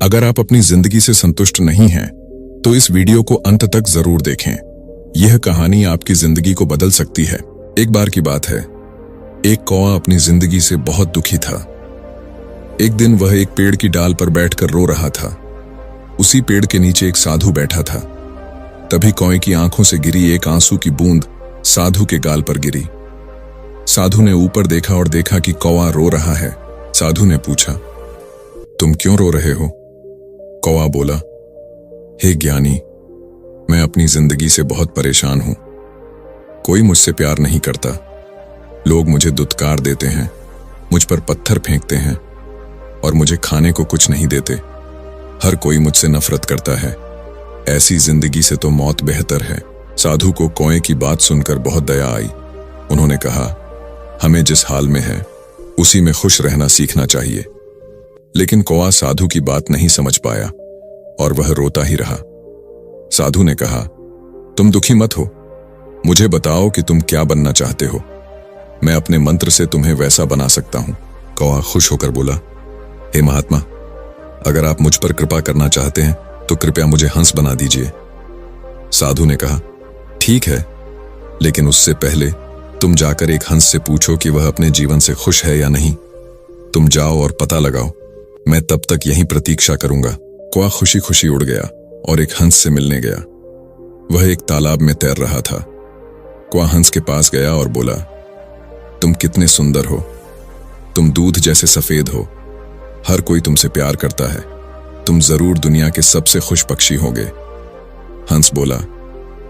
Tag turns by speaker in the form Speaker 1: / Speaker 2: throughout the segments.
Speaker 1: अगर आप अपनी जिंदगी से संतुष्ट नहीं हैं, तो इस वीडियो को अंत तक जरूर देखें। यह कहानी आपकी जिंदगी को बदल सकती है। एक बार की बात है, एक कौवा अपनी जिंदगी से बहुत दुखी था। एक दिन वह एक पेड़ की डाल पर बैठकर रो रहा था। उसी पेड़ के नीचे एक साधु बैठा था। तभी कौवे की आंखों से गिरी एक आंसू की बूंद साधु के गाल पर गिरी। साधु ने ऊपर देखा और देखा कि कौवा रो रहा है। साधु ने पूछा, तुम क्यों रो रहे हो? कौवा बोला, हे ज्ञानी, मैं अपनी जिंदगी से बहुत परेशान हूं। कोई मुझसे प्यार नहीं करता। लोग मुझे दुत्कार देते हैं, मुझ पर पत्थर फेंकते हैं और मुझे खाने को कुछ नहीं देते। हर कोई मुझसे नफरत करता है। ऐसी जिंदगी से तो मौत बेहतर है। साधु को कौवे की बात सुनकर बहुत दया आई। उन्होंने कहा, हमें जिस हाल में है उसी में खुश रहना सीखना चाहिए। लेकिन कौवा साधु की बात नहीं समझ पाया और वह रोता ही रहा। साधु ने कहा, तुम दुखी मत हो, मुझे बताओ कि तुम क्या बनना चाहते हो। मैं अपने मंत्र से तुम्हें वैसा बना सकता हूं। कौवा खुश होकर बोला, हे महात्मा, अगर आप मुझ पर कृपा करना चाहते हैं तो कृपया मुझे हंस बना दीजिए। साधु ने कहा, ठीक है, लेकिन उससे पहले तुम जाकर एक हंस से पूछो कि वह अपने जीवन से खुश है या नहीं। तुम जाओ और पता लगाओ, मैं तब तक यहीं प्रतीक्षा करूंगा। कौवा खुशी खुशी उड़ गया और एक हंस से मिलने गया। वह एक तालाब में तैर रहा था। कौवा हंस के पास गया और बोला, तुम कितने सुंदर हो, तुम दूध जैसे सफेद हो, हर कोई तुमसे प्यार करता है, तुम जरूर दुनिया के सबसे खुश पक्षी होगे। हंस बोला,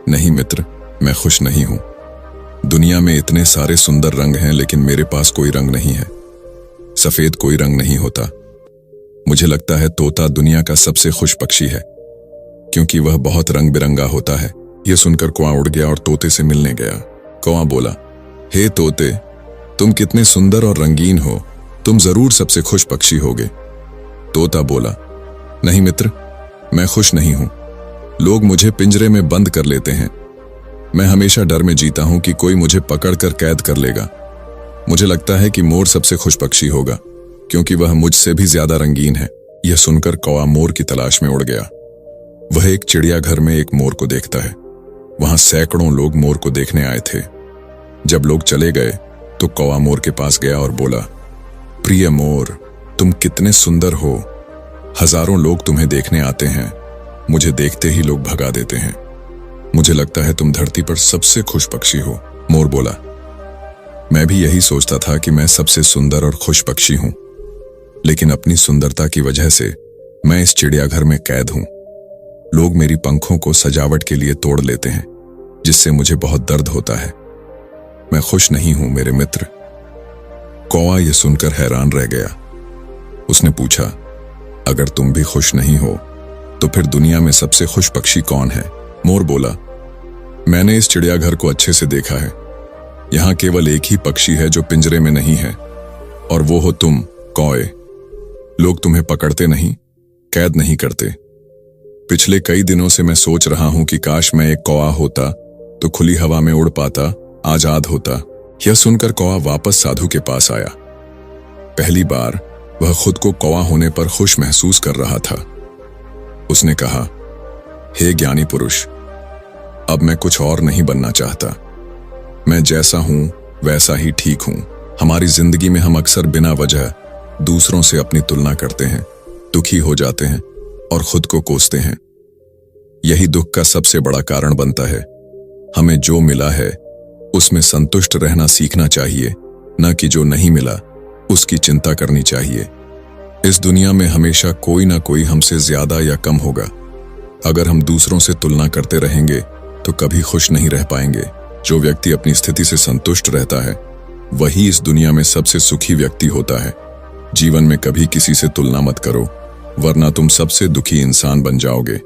Speaker 1: नहीं मित्र, मैं खुश नहीं हूं। दुनिया में इतने सारे सुंदर रंग हैं, लेकिन मेरे पास कोई रंग नहीं है। सफेद कोई रंग नहीं होता। मुझे लगता है तोता दुनिया का सबसे खुश पक्षी है, क्योंकि वह बहुत रंग बिरंगा होता है। यह सुनकर कौवा उड़ गया और तोते से मिलने गया। कौवा बोला, हे तोते, तुम कितने सुंदर और रंगीन हो, तुम जरूर सबसे खुश पक्षी होगे। तोता बोला, नहीं मित्र, मैं खुश नहीं हूं। लोग मुझे पिंजरे में बंद कर लेते हैं। मैं हमेशा डर में जीता हूं कि कोई मुझे पकड़कर कैद कर लेगा। मुझे लगता है कि मोर सबसे खुश पक्षी होगा, क्योंकि वह मुझसे भी ज्यादा रंगीन है। यह सुनकर कौवा मोर की तलाश में उड़ गया। वह एक चिड़ियाघर में एक मोर को देखता है। वहां सैकड़ों लोग मोर को देखने आए थे। जब लोग चले गए तो कौवा मोर के पास गया और बोला, प्रिय मोर, तुम कितने सुंदर हो। हजारों लोग तुम्हें देखने आते हैं, मुझे देखते ही लोग भगा देते हैं। मुझे लगता है तुम धरती पर सबसे खुश पक्षी हो। मोर बोला, मैं भी यही सोचता था कि मैं सबसे सुंदर और खुश पक्षी हूं, लेकिन अपनी सुंदरता की वजह से मैं इस चिड़ियाघर में कैद हूं। लोग मेरी पंखों को सजावट के लिए तोड़ लेते हैं, जिससे मुझे बहुत दर्द होता है। मैं खुश नहीं हूं मेरे मित्र। कौवा यह सुनकर हैरान रह गया। उसने पूछा, अगर तुम भी खुश नहीं हो तो फिर दुनिया में सबसे खुश पक्षी कौन है? मोर बोला, मैंने इस चिड़ियाघर को अच्छे से देखा है। यहां केवल एक ही पक्षी है जो पिंजरे में नहीं है, और वो हो तुम, कौवे। लोग तुम्हें पकड़ते नहीं, कैद नहीं करते। पिछले कई दिनों से मैं सोच रहा हूं कि काश मैं एक कौवा होता तो खुली हवा में उड़ पाता, आजाद होता। यह सुनकर कौवा वापस साधु के पास आया। पहली बार वह खुद को कौवा होने पर खुश महसूस कर रहा था। उसने कहा, हे ज्ञानी पुरुष, अब मैं कुछ और नहीं बनना चाहता। मैं जैसा हूं वैसा ही ठीक हूं। हमारी जिंदगी में हम अक्सर बिना वजह दूसरों से अपनी तुलना करते हैं, दुखी हो जाते हैं और खुद को कोसते हैं। यही दुख का सबसे बड़ा कारण बनता है। हमें जो मिला है उसमें संतुष्ट रहना सीखना चाहिए, न कि जो नहीं मिला उसकी चिंता करनी चाहिए। इस दुनिया में हमेशा कोई ना कोई हमसे ज्यादा या कम होगा। अगर हम दूसरों से तुलना करते रहेंगे तो कभी खुश नहीं रह पाएंगे। जो व्यक्ति अपनी स्थिति से संतुष्ट रहता है वही इस दुनिया में सबसे सुखी व्यक्ति होता है। जीवन में कभी किसी से तुलना मत करो, वरना तुम सबसे दुखी इंसान बन जाओगे।